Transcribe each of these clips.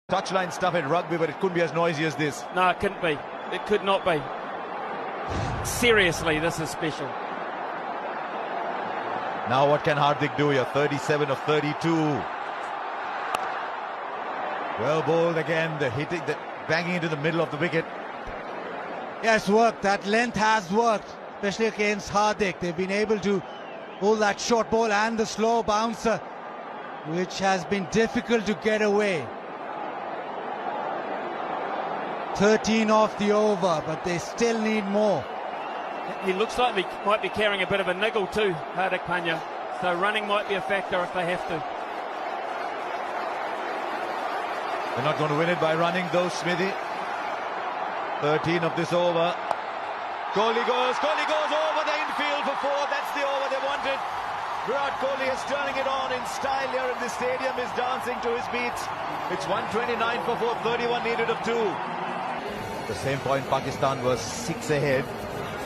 Touchline stuff in rugby, but it couldn't be as noisy as this. No, it couldn't be. It could not be. Seriously, this is special. Now what can Hardik do here? 37 of 32. Well bowled again, the banging into the middle of the wicket. Yes, worked. That length has worked, especially against Hardik. They've been able to pull that short ball and the slow bouncer, which has been difficult to get away. 13 off the over, but they still need more. He looks like he might be carrying a bit of a niggle too, Hardik Pandya. So running might be a factor if they have to. They're not going to win it by running though, Smithy. 13 of this over. Kohli goes over the infield for 4. That's the over they wanted. Virat Kohli is turning it on in style here in the stadium, is dancing to his beats. It's 129 for 4, 31 needed of 2. At the same point, Pakistan was 6 ahead.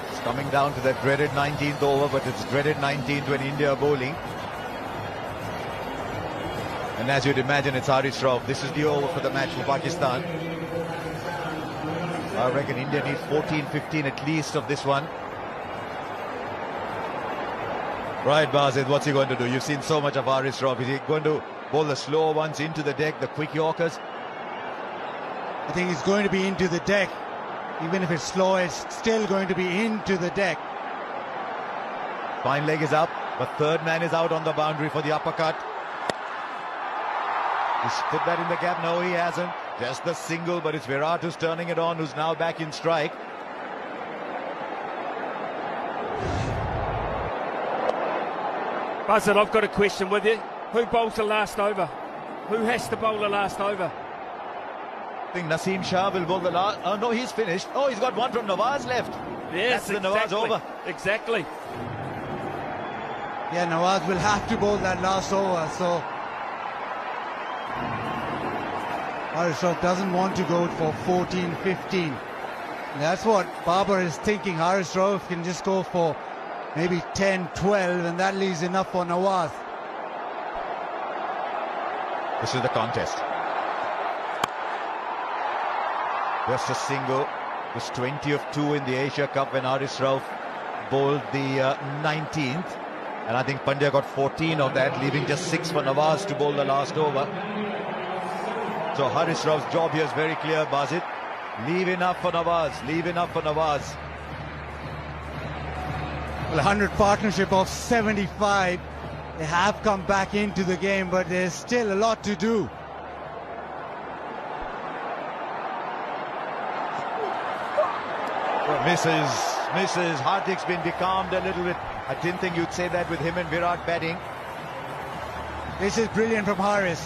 It's coming down to that dreaded 19th over, but it's dreaded 19th when India are bowling. And as you'd imagine, it's Haris Rauf. This is the over for the match for Pakistan. I reckon India needs 14, 15 at least of this one. Right, Bazid, what's he going to do? You've seen so much of Haris Rauf. Is he going to bowl the slower ones into the deck, the quick Yorkers? I think he's going to be into the deck. Even if it's slow, it's still going to be into the deck. Fine leg is up, but third man is out on the boundary for the uppercut. He's put that in the gap. No, he hasn't. Just the single, but it's Virat who's turning it on, who's now back in strike. Buzzard, I've got a question with you. Who bowls the last over? Who has to bowl the last over? I think Naseem Shah will bowl the last. Oh no, he's finished. Oh, he's got one from Nawaz left. Yes, that's the Nawaz over. Exactly. Yeah, Nawaz will have to bowl that last over, so Haris Rauf doesn't want to go for 14, 15. That's what Babar is thinking. Haris Rauf can just go for maybe 10, 12, and that leaves enough for Nawaz. This is the contest. Just a single. It was 20 of 2 in the Asia Cup when Haris Rauf bowled the 19th. And I think Pandya got 14 of that, leaving just 6 for Nawaz to bowl the last over. So Haris Rauf's job here is very clear, Bazid. Leave enough for Nawaz. Leave enough for Nawaz. Well, 100 partnership of 75. They have come back into the game, but there's still a lot to do. Well, Mrs. Hardik's been becalmed a little bit. I didn't think you'd say that with him and Virat batting. This is brilliant from Haris.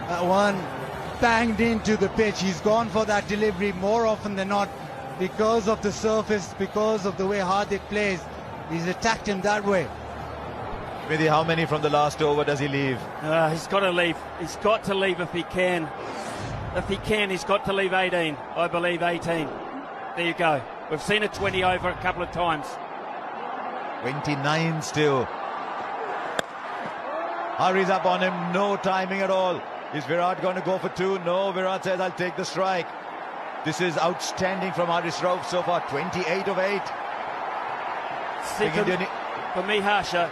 That one banged into the pitch. He's gone for that delivery more often than not because of the surface, because of the way Hardik plays. He's attacked him that way. Smithy, how many from the last over does he leave? He's got to leave. He's got to leave if he can. If he can, he's got to leave 18. I believe 18. There you go. We've seen a 20 over a couple of times. 29 still. Hurries up on him. No timing at all. Is Virat going to go for 2? No, Virat says, I'll take the strike. This is outstanding from Haris Rauf so far. 28 of 8. For me, Harsha,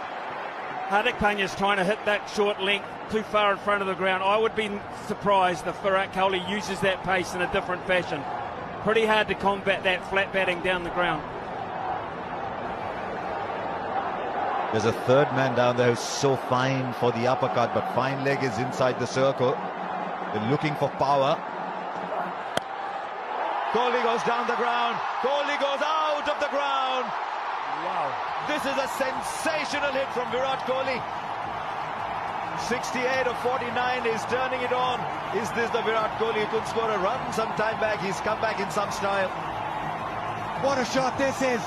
Hardik Pandya's trying to hit that short length too far in front of the ground. I would be surprised if Virat Kohli uses that pace in a different fashion. Pretty hard to combat that flat batting down the ground. There's a third man down there who's so fine for the uppercut, but fine leg is inside the circle. They're looking for power. Kohli goes down the ground. Kohli goes out of the ground. Wow. This is a sensational hit from Virat Kohli. 68 of 49 is turning it on. Is this the Virat Kohli who could score a run some time back? He's come back in some style. What a shot this is.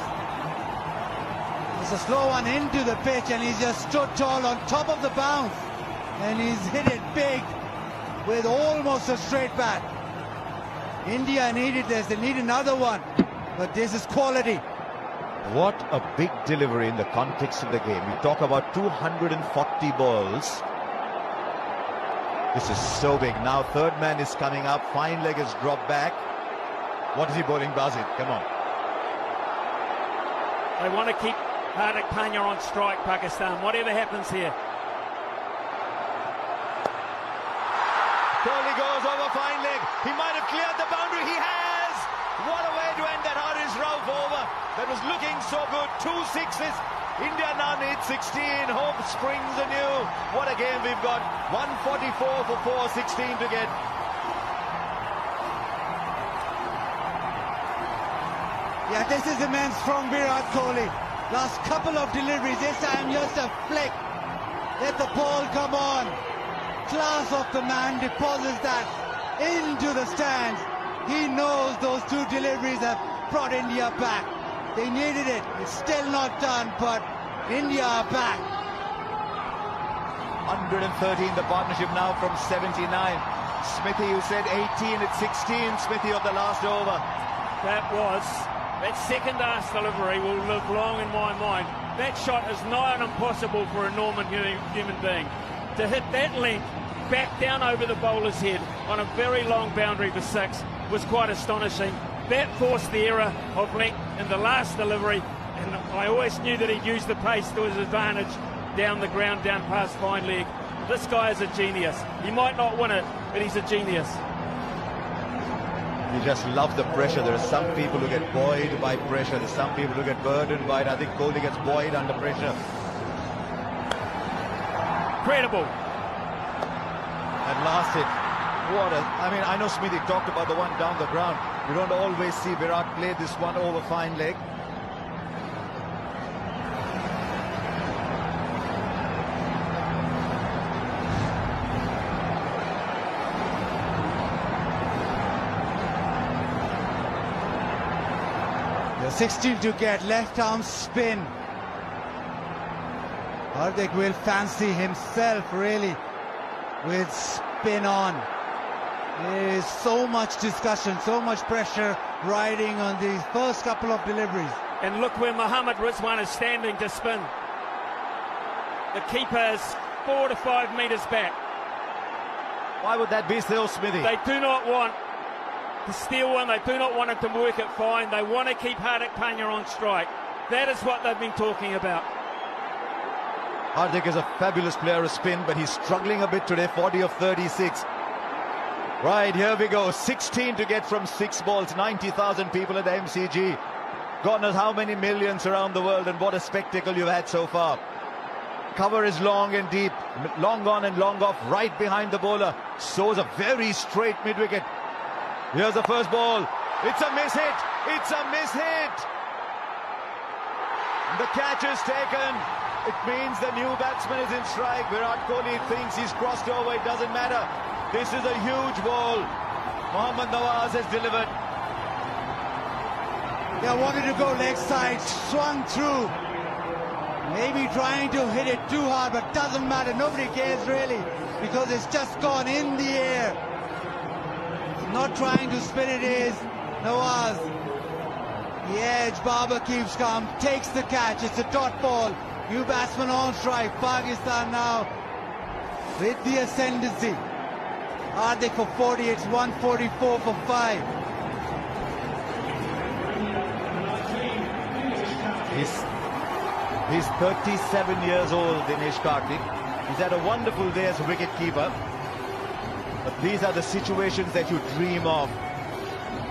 It's a slow one into the pitch, and he's just stood tall on top of the bounce. And he's hit it big with almost a straight bat. India needed this. They need another one. But this is quality. What a big delivery in the context of the game. We talk about 240 balls. This is so big. Now third man is coming up. Fine leg is dropped back. What is he bowling, Basil? Come on. They want to keep Hardik Pandya on strike, Pakistan, whatever happens here. Kohli goes over fine leg. He might have cleared the boundary. He has. What a way to end that Haris Rauf over. That was looking so good. 2 sixes. India now needs 16. Hope springs anew. What a game we've got. 144 for 416 to get. Yeah, this is immense from Virat Kohli. Last couple of deliveries, this time just a flick. Let the ball come on. Class of the man, deposits that into the stands. He knows those 2 deliveries have brought India back. They needed it. It's still not done, but India are back. 113, the partnership now from 79. Smithy, you said 18, it's 16, Smithy, of the last over. That second ass delivery will live long in my mind. That shot is nigh on impossible for a normal human being. To hit that length back down over the bowler's head on a very long boundary for 6 was quite astonishing. That forced the error of length in the last delivery, and I always knew that he'd use the pace to his advantage down the ground, down past fine leg. This guy is a genius. He might not win it, but he's a genius. You just love the pressure. There are some people who get buoyed by pressure. There's some people who get burdened by it. I think Kohli gets buoyed under pressure. Incredible. And last hit. I mean, I know Smithy talked about the one down the ground. You don't always see Virat play this one over fine leg. The 16 to get, left arm spin. Hardik will fancy himself really with spin on. There is so much discussion, so much pressure riding on these first couple of deliveries. And look where Mohammad Rizwan is standing to spin. The keeper is 4 to 5 metres back. Why would that be so, Smithy? They do not want to steal one. They do not want it to work it fine. They want to keep Hardik Pandya on strike. That is what they've been talking about. Hardik is a fabulous player of spin, but he's struggling a bit today. 40 of 36. Right, here we go. 16 to get from 6 balls. 90,000 people at the MCG. God knows how many millions around the world, and what a spectacle you've had so far. Cover is long and deep. Long on and long off. Right behind the bowler. Sows a very straight mid-wicket. Here's the first ball. It's a miss hit. It's a miss hit. The catch is taken. It means the new batsman is in strike. Virat Kohli thinks he's crossed over. It doesn't matter. This is a huge ball. Mohammad Nawaz has delivered. They wanted to go leg side, swung through. Maybe trying to hit it too hard, but doesn't matter. Nobody cares really, because it's just gone in the air. Not trying to spin it is Nawaz. The edge, Babar keeps calm, takes the catch. It's a dot ball. New batsman on strike. Pakistan now with the ascendancy. Hardik for 40, it's 144 for 5. He's 37 years old, Dinesh Karthik. He's had a wonderful day as a wicket-keeper. But these are the situations that you dream of.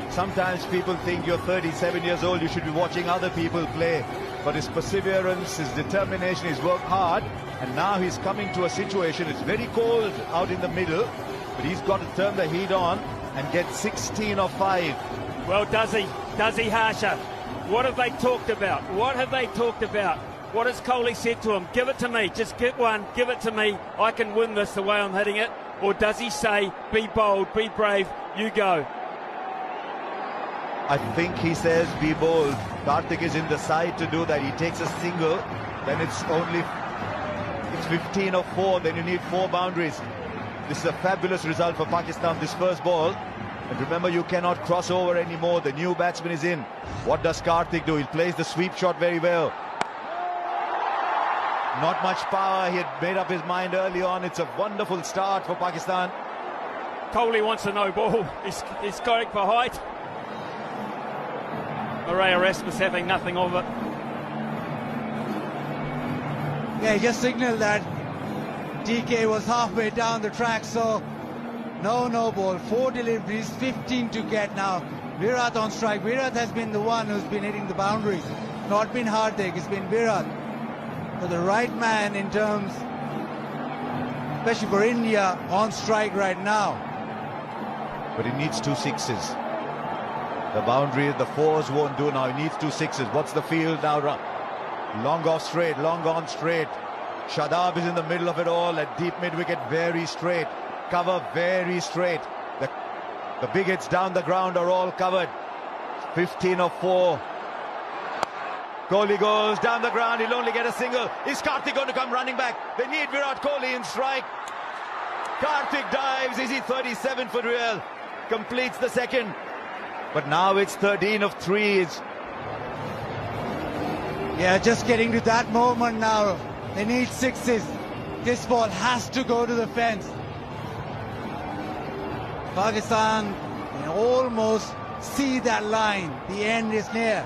Sometimes people think you're 37 years old, you should be watching other people play. But his perseverance, his determination, he's worked hard. And now he's coming to a situation, it's very cold out in the middle. But he's got to turn the heat on and get 16 or 5. Well, does he? Does he, Harsha? What have they talked about? What have they talked about? What has Kohli said to him? Give it to me. Just get one. Give it to me. I can win this the way I'm hitting it. Or does he say, be bold, be brave, you go? I think he says, be bold. Karthik is in the side to do that. He takes a single. Then it's 15 or 4. Then you need 4 boundaries. This is a fabulous result for Pakistan, this first ball. And remember, you cannot cross over anymore. The new batsman is in. What does Karthik do? He plays the sweep shot very well. Not much power. He had made up his mind early on. It's a wonderful start for Pakistan. Kohli wants a no ball. He's going for height. Murray Erasmus having nothing of it. Yeah, he just signalled that DK was halfway down the track, so no ball. 4 deliveries, 15 to get now. Virat on strike. Virat has been the one who's been hitting the boundaries. Not been Hardik, it's been Virat. So the right man in terms, especially for India, on strike right now. But he needs 2 sixes. The boundary, the 4s won't do now. He needs 2 sixes. What's the field now? Long off straight, long on straight. Shadab is in the middle of it all. At deep mid-wicket, very straight. Cover very straight. The big hits down the ground are all covered. 15 of 4. Kohli goes down the ground. He'll only get a single. Is Karthik going to come running back? They need Virat Kohli in strike. Karthik dives. Is he 37 for real? Completes the second. But now it's 13 of 3s. Yeah, just getting to that moment now. They need 6s. This ball has to go to the fence. Pakistan can almost see that line. The end is near.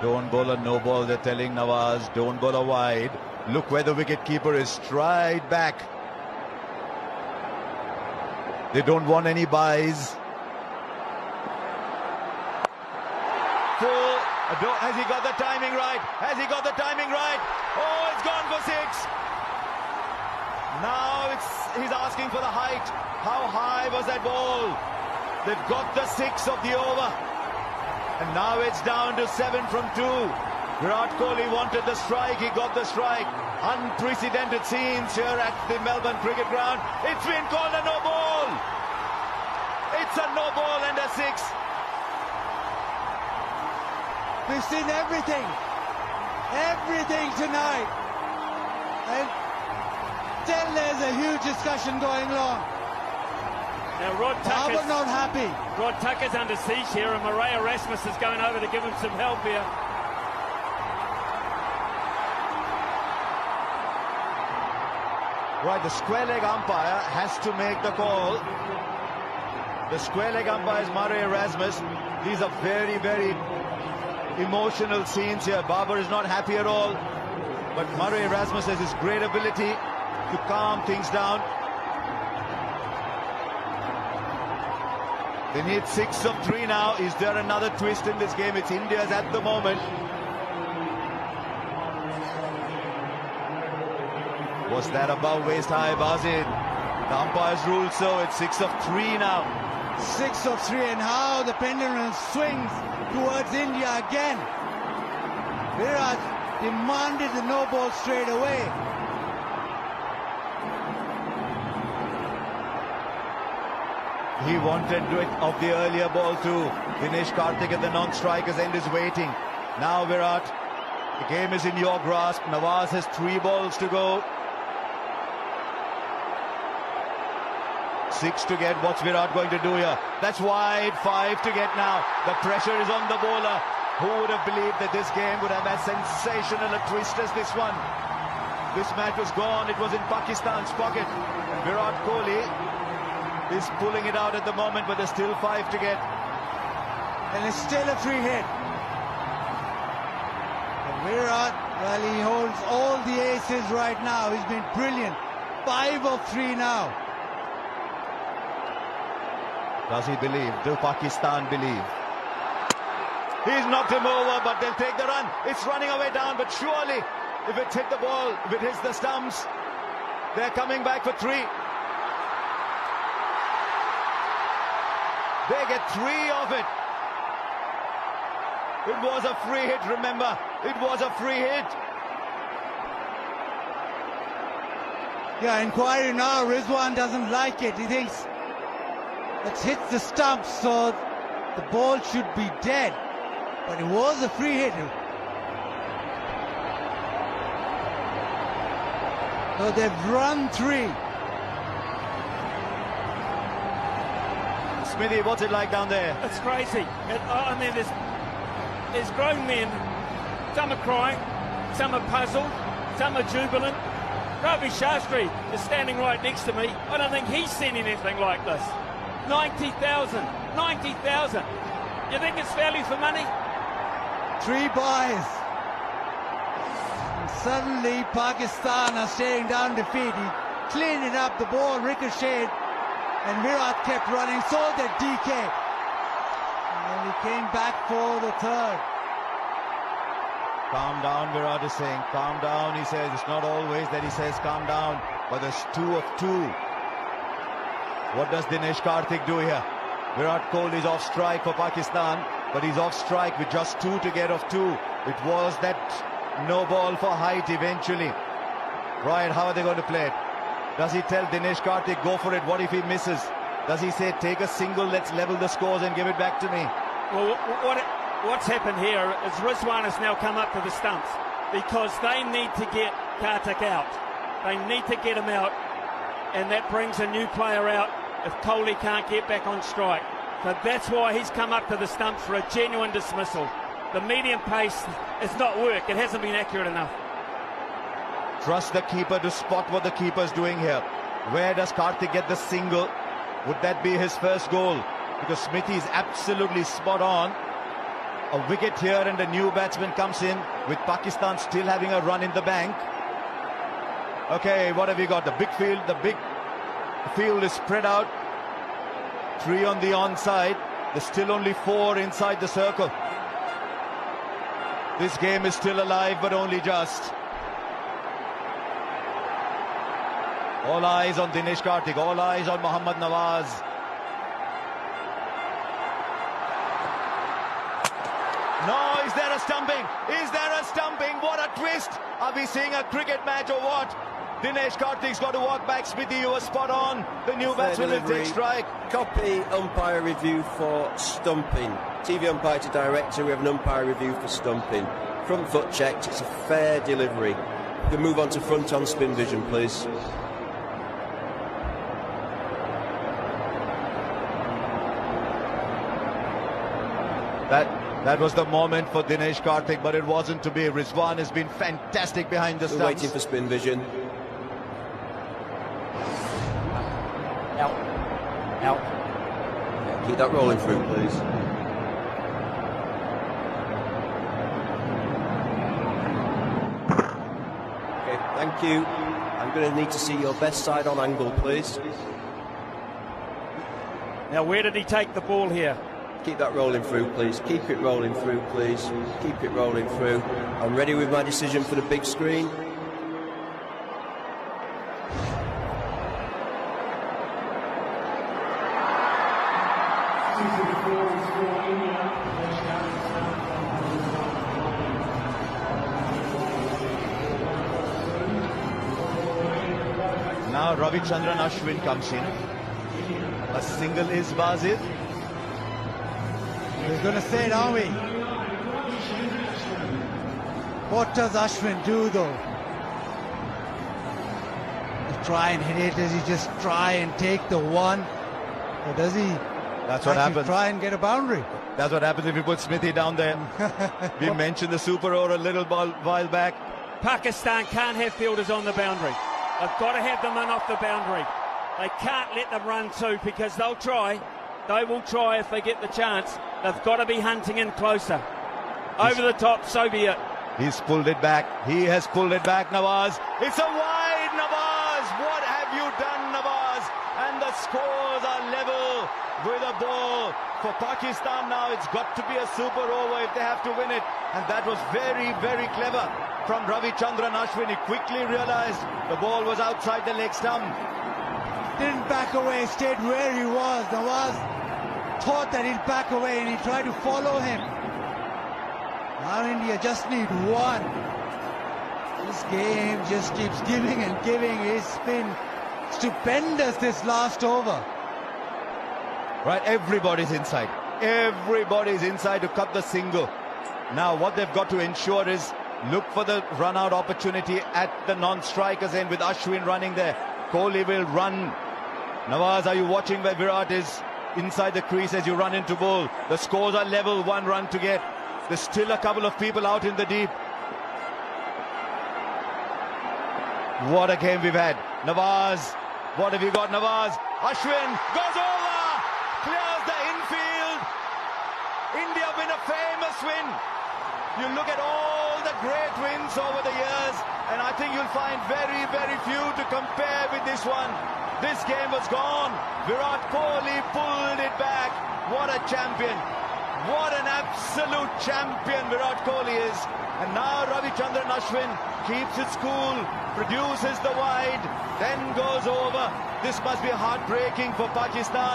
Don't bowl a no ball, they're telling Nawaz. Don't bowl a wide. Look where the wicket-keeper is. Stride back. They don't want any buys. Full. Has he got the timing right? Has he got the timing right? Oh, it's gone for 6. Now he's asking for the height. How high was that ball? They've got the 6 of the over. And now it's down to 7 from 2. Virat Kohli wanted the strike. He got the strike. Unprecedented scenes here at the Melbourne Cricket Ground. It's been called a no ball. It's a no ball and a 6. We've seen everything. Everything tonight. And still there's a huge discussion going on. Now Rod Harbour Tucker's not happy. Rod Tucker's under siege here, and Murray Erasmus is going over to give him some help here. Right, the square leg umpire has to make the call. The square leg umpire is Murray Erasmus. These are very, very emotional scenes here. Babar is not happy at all. But Murray Erasmus has his great ability to calm things down. They need 6 of 3 now. Is there another twist in this game? It's India's at the moment. Was that above waist high, Bazid? The umpires ruled so. It's 6 of 3 now. 6 of 3, and how the pendulum swings towards India again. Virat demanded the no ball straight away. He wanted it of the earlier ball too. Dinesh Karthik at the non-striker's end is waiting. Now Virat, the game is in your grasp. Nawaz has 3 balls to go. 6 to get. What's Virat going to do here? That's wide. 5 to get now. The pressure is on the bowler. Who would have believed that this game would have as sensational a twist as this one? This match was gone. It was in Pakistan's pocket. And Virat Kohli is pulling it out at the moment, but there's still 5 to get. And it's still a free hit. And Virat, well, he holds all the aces right now. He's been brilliant. 5 of 3 now. Does he believe? Do Pakistan believe? He's knocked him over, but they'll take the run. It's running away down, but surely if it hit the ball, if it hits the stumps, they're coming back for 3. They get 3 of it. It was a free hit, remember. It was a free hit. Yeah, inquiry now. Rizwan doesn't like it. He thinks it hits the stumps, so the ball should be dead. But it was a free hit. So they've run 3. Smithy, what's it like down there? It's crazy. I mean, there's grown men. Some are crying, some are puzzled, Some are jubilant. Ravi Shastri is standing right next to me. I don't think he's seen anything like this. 90,000. 90,000. You think it's value for money? 3 boys. And suddenly Pakistan are staring down defeat. He cleaned it up, the ball ricocheted, and Virat kept running, so did DK. And he came back for the third. Calm down, Virat is saying. Calm down, he says. It's not always that he says calm down, but there's 2 of 2. What does Dinesh Karthik do here? Virat Kohli is off strike for Pakistan, but he's off strike with just 2 to get off 2. It was that no ball for height eventually. Right, how are they going to play it? Does he tell Dinesh Karthik, go for it? What if he misses? Does he say, take a single, let's level the scores and give it back to me? Well, what's happened here is Rizwan has now come up to the stumps because they need to get Karthik out. They need to get him out, and that brings a new player out if Kohli can't get back on strike. So that's why he's come up to the stumps for a genuine dismissal. The medium pace has not worked. It hasn't been accurate enough. Trust the keeper to spot what the keeper's doing here. Where does Karthik get the single? Would that be his first goal? Because Smithy is absolutely spot on. A wicket here and a new batsman comes in with Pakistan still having a run in the bank. Okay, what have you got? The big field is spread out. 3 on the onside. There's still only 4 inside the circle. This game is still alive, but only just. All eyes on Dinesh Karthik, all eyes on Mohammad Nawaz. No, is there a stumping? Is there a stumping? What a twist! Are we seeing a cricket match or what? Dinesh Karthik's got to walk back. Smithy, you were spot on. The new batsman will take strike. Copy umpire review for stumping. TV umpire to director, we have an umpire review for stumping. Front foot checked, it's a fair delivery. We can move on to front on spin vision, please. That was the moment for Dinesh Karthik, but it wasn't to be. Rizwan has been fantastic behind the stumps. We're waiting for spin vision. Out. Out. Yeah, keep that rolling through, please. Okay, thank you. I'm going to need to see your best side on angle, please. Now, where did he take the ball here? Keep that rolling through, please. Keep it rolling through, please. Keep it rolling through. I'm ready with my decision for the big screen. Now Ravichandran Ashwin comes in. A single is Bazid. We're going to say it, aren't we? What does Ashwin do, though? Does he try and hit it? Does he just try and take the one? Or does he try and get a boundary? That's what happens if you put Smithy down there. We mentioned the super over a little while back. Pakistan can't have fielders on the boundary. They've got to have them in off the boundary. They can't let them run too, because they'll try. They will try if they get the chance. They've got to be hunting in closer. Over the top, so be it. He's pulled it back. He has pulled it back, Nawaz. It's a wide, Nawaz. What have you done, Nawaz? And the scores are level with a ball. For Pakistan now, it's got to be a super over if they have to win it. And that was very, very clever from Ravichandran Ashwin. He quickly realized the ball was outside the leg stump. Didn't back away, stayed where he was. Nawaz thought that he'd back away and he tried to follow him. Now India just need one. This game just keeps giving and giving. It's been stupendous this last over. Right, everybody's inside. Everybody's inside to cut the single. Now what they've got to ensure is look for the run-out opportunity at the non-strikers end with Ashwin running there. Kohli will run. Nawaz, are you watching where Virat is inside the crease as you run into bowl? The scores are level, 1 run to get. There's still a couple of people out in the deep. What a game we've had. Nawaz, what have you got, Nawaz? Ashwin goes over, clears the infield. India win a famous win. You look at all the great wins over the years, and I think you'll find very, very few to compare with this one. This game was gone. Virat Kohli pulled it back. What a champion. What an absolute champion Virat Kohli is. And now Ravichandran Ashwin keeps it cool, produces the wide, then goes over. This must be heartbreaking for Pakistan.